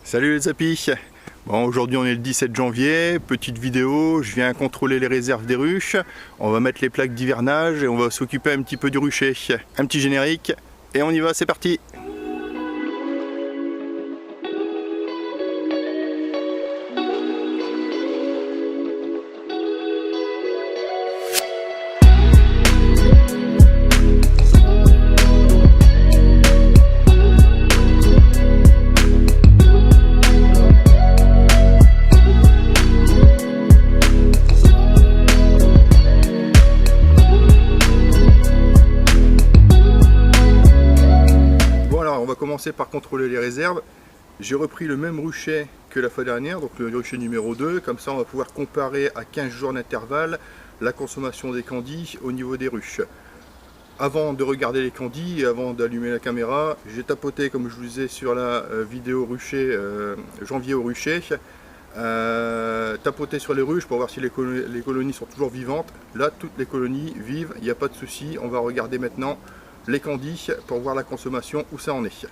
Salut les apis. Bon, aujourd'hui on est le 17 janvier, petite vidéo, je viens contrôler les réserves des ruches, on va mettre les plaques d'hivernage et on va s'occuper un petit peu du rucher. Un petit générique et on y va, c'est parti. Par contrôler les réserves. J'ai repris le même rucher que la fois dernière, donc le rucher numéro 2, comme ça on va pouvoir comparer à 15 jours d'intervalle la consommation des candis au niveau des ruches. Avant de regarder les candis et avant d'allumer la caméra, j'ai tapoté, comme je vous disais sur la vidéo rucher, janvier au rucher, tapoté sur les ruches pour voir si les colonies sont toujours vivantes. Là toutes les colonies vivent, il n'y a pas de souci. On va regarder maintenant les candis pour voir la consommation, où ça en est.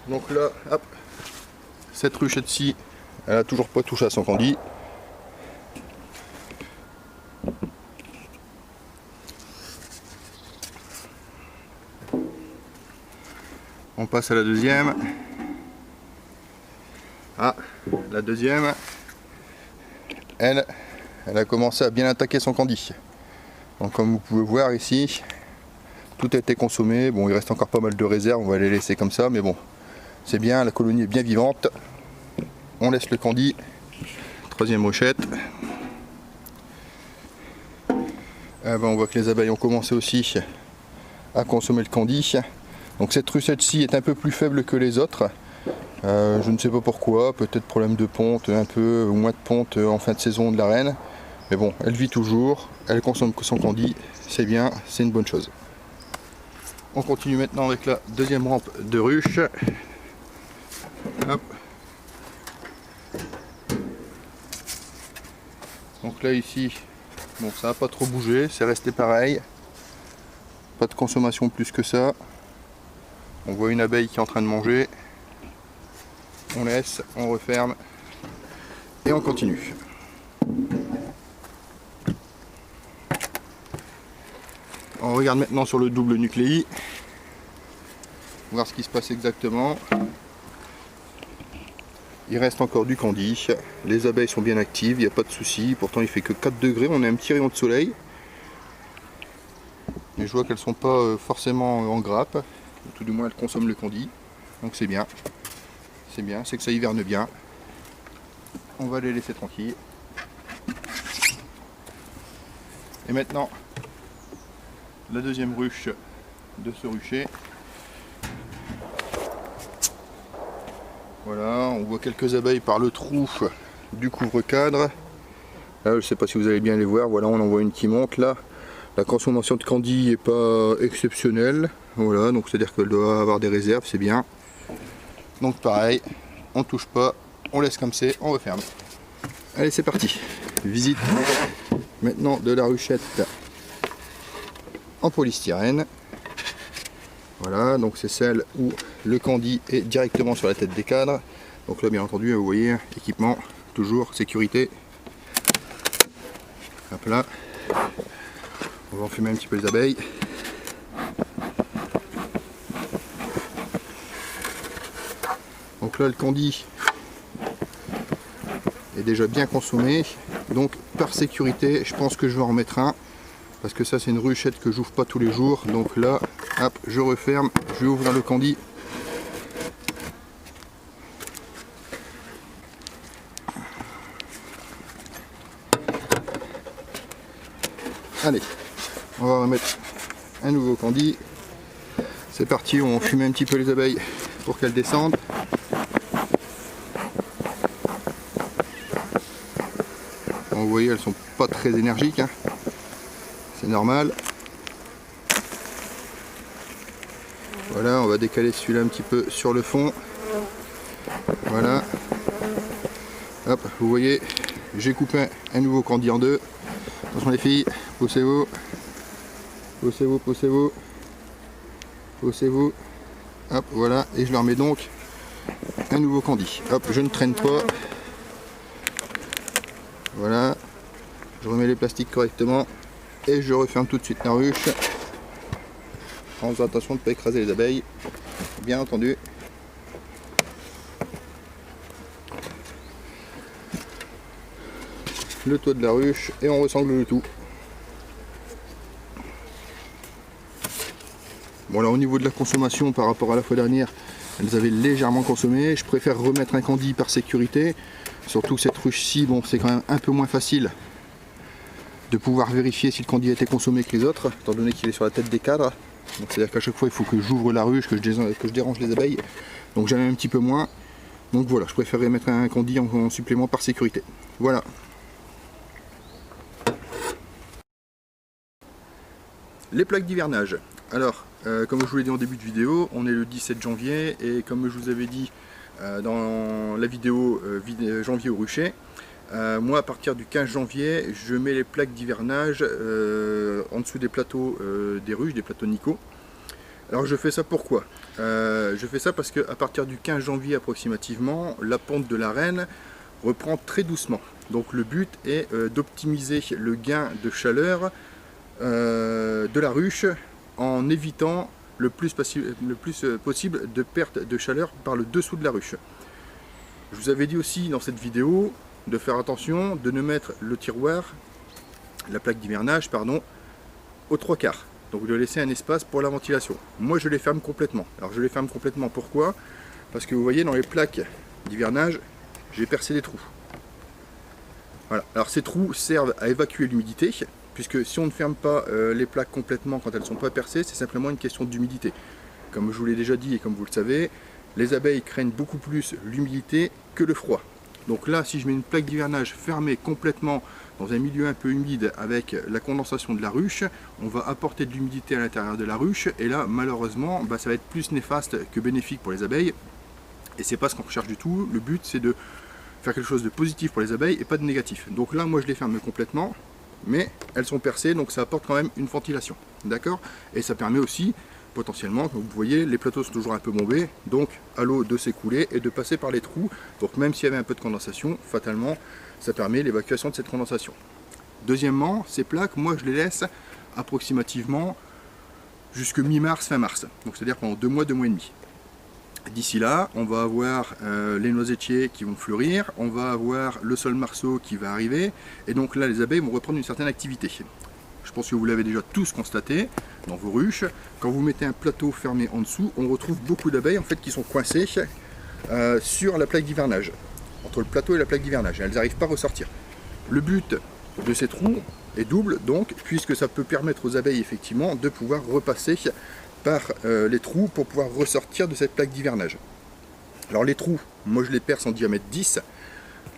Donc là, hop, cette ruchette-ci, elle a toujours pas touché à son candi. On passe à la deuxième. Ah, la deuxième, elle a commencé à bien attaquer son candi. Donc comme vous pouvez voir ici, tout a été consommé. Bon, il reste encore pas mal de réserves, on va les laisser comme ça, mais bon, c'est bien, la colonie est bien vivante. On laisse le candi. Troisième ruchette. On voit que les abeilles ont commencé aussi à consommer le candi. Donc cette ruchette-ci est un peu plus faible que les autres. Je ne sais pas pourquoi, peut-être problème de ponte, un peu ou moins de ponte en fin de saison de la reine. Mais bon, elle vit toujours, elle consomme son candi, c'est bien, c'est une bonne chose. On continue maintenant avec la deuxième rampe de ruche. Hop. Donc là ici, bon, ça n'a pas trop bougé, c'est resté pareil. Pas de consommation plus que ça. On voit une abeille qui est en train de manger. On laisse, on referme et on continue. On regarde maintenant sur le double nucléi, voir ce qui se passe exactement. Il reste encore du candi, les abeilles sont bien actives, il n'y a pas de souci. Pourtant il fait que 4 degrés, on a un petit rayon de soleil. Et je vois qu'elles ne sont pas forcément en grappe, tout du moins elles consomment le candi, donc c'est bien. C'est bien, c'est que ça hiverne bien. On va les laisser tranquilles. Et maintenant, la deuxième ruche de ce rucher. Voilà, on voit quelques abeilles par le trou du couvre-cadre. Là, je ne sais pas si vous allez bien les voir. Voilà, on en voit une qui monte là. La consommation de candi n'est pas exceptionnelle. Voilà, donc c'est-à-dire qu'elle doit avoir des réserves, c'est bien. Donc pareil, on touche pas, on laisse comme c'est, on referme. Allez, c'est parti. Visite maintenant de la ruchette en polystyrène. Voilà, donc c'est celle où le candi est directement sur la tête des cadres. Donc là, bien entendu, vous voyez, équipement, toujours, sécurité. Hop là. On va enfumer un petit peu les abeilles. Donc là, le candi est déjà bien consommé. Donc par sécurité, je pense que je vais en remettre un. Parce que ça, c'est une ruchette que j'ouvre pas tous les jours. Donc là, hop, je referme, je vais ouvrir le candi. Allez, on va remettre un nouveau candi. C'est parti, on fume un petit peu les abeilles pour qu'elles descendent. Bon, vous voyez, elles sont pas très énergiques, hein. C'est normal. Voilà, on va décaler celui-là un petit peu sur le fond. Voilà. Hop, vous voyez, j'ai coupé un nouveau candi en deux. Attention les filles, poussez-vous. Poussez-vous, poussez-vous. Poussez-vous. Hop, voilà. Et je leur mets donc un nouveau candy. Hop, je ne traîne pas. Voilà. Je remets les plastiques correctement. Et je referme tout de suite la ruche. En faisant attention de ne pas écraser les abeilles. Bien entendu. Le toit de la ruche et on ressangle le tout. Bon, alors au niveau de la consommation par rapport à la fois dernière, elles avaient légèrement consommé. Je préfère remettre un candy par sécurité. Surtout que cette ruche-ci, bon, c'est quand même un peu moins facile de pouvoir vérifier si le candy a été consommé que les autres, étant donné qu'il est sur la tête des cadres. Donc c'est-à-dire qu'à chaque fois il faut que j'ouvre la ruche, que je dérange les abeilles. Donc j'en ai un petit peu moins. Donc voilà, je préférerais mettre un candy en supplément par sécurité. Voilà. Les plaques d'hivernage. Alors, comme je vous l'ai dit en début de vidéo, on est le 17 janvier et comme je vous avais dit dans la vidéo janvier au rucher, moi à partir du 15 janvier, je mets les plaques d'hivernage en dessous des plateaux des ruches, des plateaux Nico. Alors je fais ça pourquoi? Je fais ça parce qu'à partir du 15 janvier approximativement, la ponte de la reine reprend très doucement. Donc le but est d'optimiser le gain de chaleur de la ruche en évitant le plus possible de perte de chaleur par le dessous de la ruche. Je vous avais dit aussi dans cette vidéo de faire attention de ne mettre le tiroir, la plaque d'hivernage, pardon, aux 3/4. Donc de laisser un espace pour la ventilation. Moi je les ferme complètement. Alors je les ferme complètement pourquoi? Parce que vous voyez dans les plaques d'hivernage, j'ai percé des trous. Voilà. Alors ces trous servent à évacuer l'humidité, puisque si on ne ferme pas les plaques complètement quand elles ne sont pas percées, c'est simplement une question d'humidité. Comme je vous l'ai déjà dit et comme vous le savez, les abeilles craignent beaucoup plus l'humidité que le froid. Donc là, si je mets une plaque d'hivernage fermée complètement dans un milieu un peu humide avec la condensation de la ruche, on va apporter de l'humidité à l'intérieur de la ruche, et là, malheureusement, ça va être plus néfaste que bénéfique pour les abeilles, et c'est pas ce qu'on recherche du tout. Le but, c'est de faire quelque chose de positif pour les abeilles et pas de négatif. Donc là, moi, je les ferme complètement, mais elles sont percées, donc ça apporte quand même une ventilation, d'accord? Et ça permet aussi, potentiellement, comme vous voyez, les plateaux sont toujours un peu bombés, donc à l'eau de s'écouler et de passer par les trous. Donc même s'il y avait un peu de condensation, fatalement, ça permet l'évacuation de cette condensation. Deuxièmement, ces plaques, moi je les laisse approximativement jusque mi-mars, fin mars. Donc c'est-à-dire pendant 2 mois, 2 mois et demi. D'ici là, on va avoir les noisetiers qui vont fleurir, on va avoir le sol marceau qui va arriver, et donc là les abeilles vont reprendre une certaine activité. Je pense que vous l'avez déjà tous constaté dans vos ruches. Quand vous mettez un plateau fermé en dessous, on retrouve beaucoup d'abeilles en fait qui sont coincées sur la plaque d'hivernage, entre le plateau et la plaque d'hivernage. Elles n'arrivent pas à ressortir. Le but de ces trous est double, donc, puisque ça peut permettre aux abeilles effectivement de pouvoir repasser par les trous pour pouvoir ressortir de cette plaque d'hivernage. Alors les trous, moi je les perce en diamètre 10,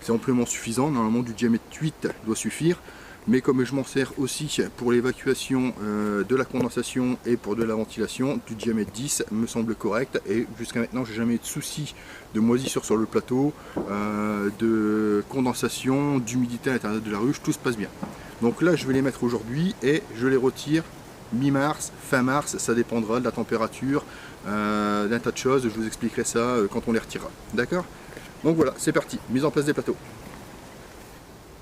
c'est amplement suffisant, normalement du diamètre 8 doit suffire. Mais comme je m'en sers aussi pour l'évacuation de la condensation et pour de la ventilation, du diamètre 10 me semble correct, et jusqu'à maintenant j'ai jamais eu de soucis de moisissure sur le plateau, de condensation, d'humidité à l'intérieur de la ruche, tout se passe bien. Donc là je vais les mettre aujourd'hui et je les retire mi-mars, fin mars, ça dépendra de la température, d'un tas de choses, je vous expliquerai ça quand on les retirera. D'accord? Donc voilà, c'est parti, mise en place des plateaux.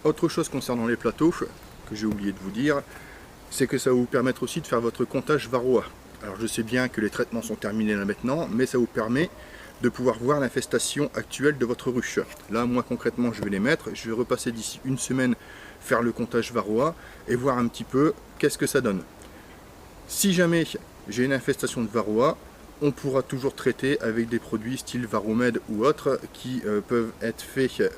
Autre chose concernant les plateaux, que j'ai oublié de vous dire, c'est que ça va vous permettre aussi de faire votre comptage varroa. Alors je sais bien que les traitements sont terminés là maintenant, mais ça vous permet de pouvoir voir l'infestation actuelle de votre ruche. Là, moi concrètement, je vais les mettre, je vais repasser d'ici une semaine faire le comptage varroa et voir un petit peu qu'est-ce que ça donne. Si jamais j'ai une infestation de varroa, on pourra toujours traiter avec des produits style Varromed ou autres qui peuvent être faits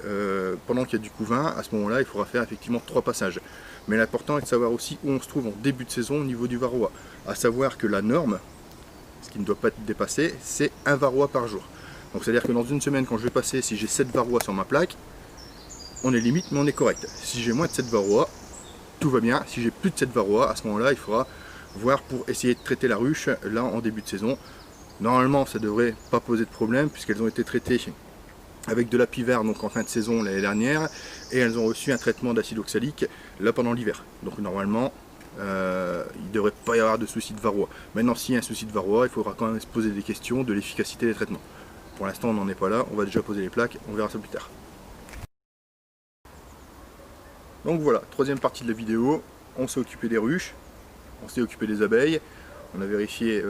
pendant qu'il y a du couvain. À ce moment-là, il faudra faire effectivement 3 passages. Mais l'important est de savoir aussi où on se trouve en début de saison au niveau du varroa. À savoir que la norme, ce qui ne doit pas être dépassé, c'est 1 varroa par jour. Donc c'est-à-dire que dans une semaine, quand je vais passer, si j'ai 7 varroas sur ma plaque, on est limite, mais on est correct. Si j'ai moins de 7 varroas, tout va bien. Si j'ai plus de 7 varroas, à ce moment-là, il faudra voir pour essayer de traiter la ruche là en début de saison. Normalement, ça ne devrait pas poser de problème puisqu'elles ont été traitées avec de l'apivert donc en fin de saison l'année dernière, et elles ont reçu un traitement d'acide oxalique là pendant l'hiver. Donc normalement il ne devrait pas y avoir de souci de varroa. Maintenant s'il y a un souci de varroa, il faudra quand même se poser des questions de l'efficacité des traitements. Pour l'instant on n'en est pas là, on va déjà poser les plaques, on verra ça plus tard. Donc voilà, troisième partie de la vidéo, on s'est occupé des ruches, on s'est occupé des abeilles, on a vérifié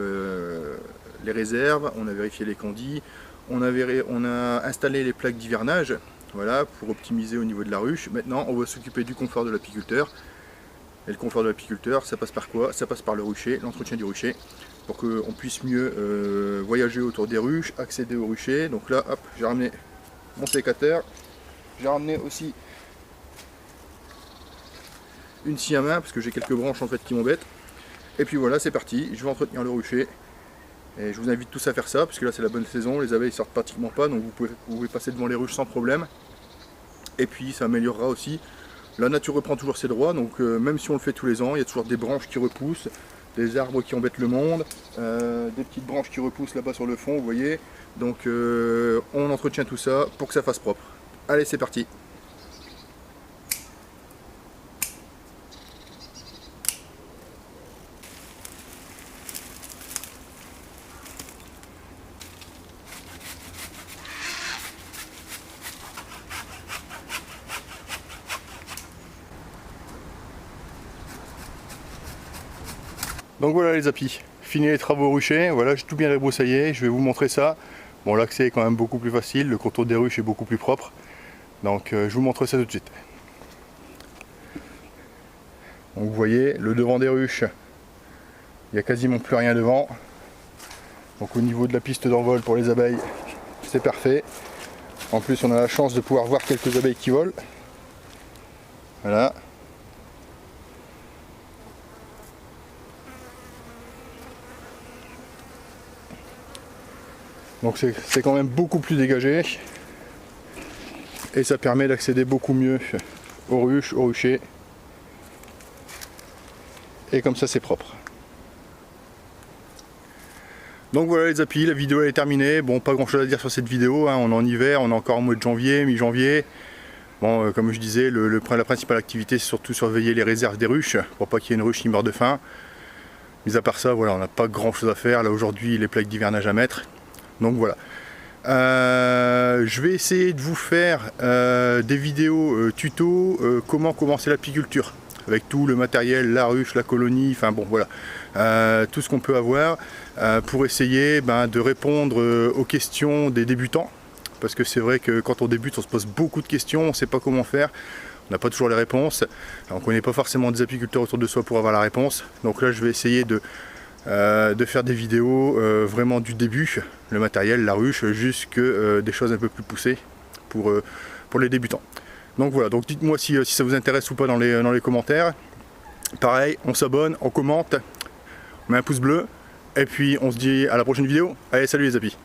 les réserves, on a vérifié les candis, on a installé les plaques d'hivernage, voilà, pour optimiser au niveau de la ruche. Maintenant on va s'occuper du confort de l'apiculteur. Et le confort de l'apiculteur, ça passe par quoi? Ça passe par le rucher, l'entretien du rucher, pour qu'on puisse mieux voyager autour des ruches, accéder au rucher. Donc là, hop, j'ai ramené mon sécateur, j'ai ramené aussi une scie à main, parce que j'ai quelques branches en fait qui m'embêtent. Et puis voilà, c'est parti, je vais entretenir le rucher. Et je vous invite tous à faire ça, parce que là c'est la bonne saison, les abeilles sortent pratiquement pas, donc vous pouvez passer devant les ruches sans problème. Et puis ça améliorera aussi. La nature reprend toujours ses droits, donc même si on le fait tous les ans, il y a toujours des branches qui repoussent, des arbres qui embêtent le monde, des petites branches qui repoussent là-bas sur le fond, vous voyez. Donc on entretient tout ça pour que ça fasse propre. Allez, c'est parti! Donc voilà les apis, fini les travaux au rucher, voilà, j'ai tout bien débroussaillé, je vais vous montrer ça. Bon, l'accès est quand même beaucoup plus facile, le contour des ruches est beaucoup plus propre, donc je vous montre ça tout de suite. Donc vous voyez, le devant des ruches, il n'y a quasiment plus rien devant. Donc au niveau de la piste d'envol pour les abeilles, c'est parfait. En plus on a la chance de pouvoir voir quelques abeilles qui volent. Voilà. Donc c'est quand même beaucoup plus dégagé et ça permet d'accéder beaucoup mieux aux ruches, aux ruchers, et comme ça c'est propre. Donc voilà les apis, la vidéo est terminée. Bon, pas grand chose à dire sur cette vidéo, hein. On est en hiver, on est encore en mois de janvier, mi-janvier. Bon, comme je disais, la principale activité c'est surtout surveiller les réserves des ruches pour pas qu'il y ait une ruche qui meure de faim. Mis à part ça, voilà, on n'a pas grand chose à faire. Là aujourd'hui, les plaques d'hivernage à mettre. Donc voilà. Je vais essayer de vous faire des vidéos tuto comment commencer l'apiculture. Avec tout le matériel, la ruche, la colonie, enfin bon voilà. Tout ce qu'on peut avoir pour essayer de répondre aux questions des débutants. Parce que c'est vrai que quand on débute, on se pose beaucoup de questions, on ne sait pas comment faire. On n'a pas toujours les réponses. On ne connaît pas forcément des apiculteurs autour de soi pour avoir la réponse. Donc là, je vais essayer de faire des vidéos vraiment du début, le matériel, la ruche, jusque des choses un peu plus poussées pour les débutants. Donc voilà, donc dites-moi si ça vous intéresse ou pas dans les commentaires. Pareil, on s'abonne, on commente, on met un pouce bleu, et puis on se dit à la prochaine vidéo. Allez, salut les apis!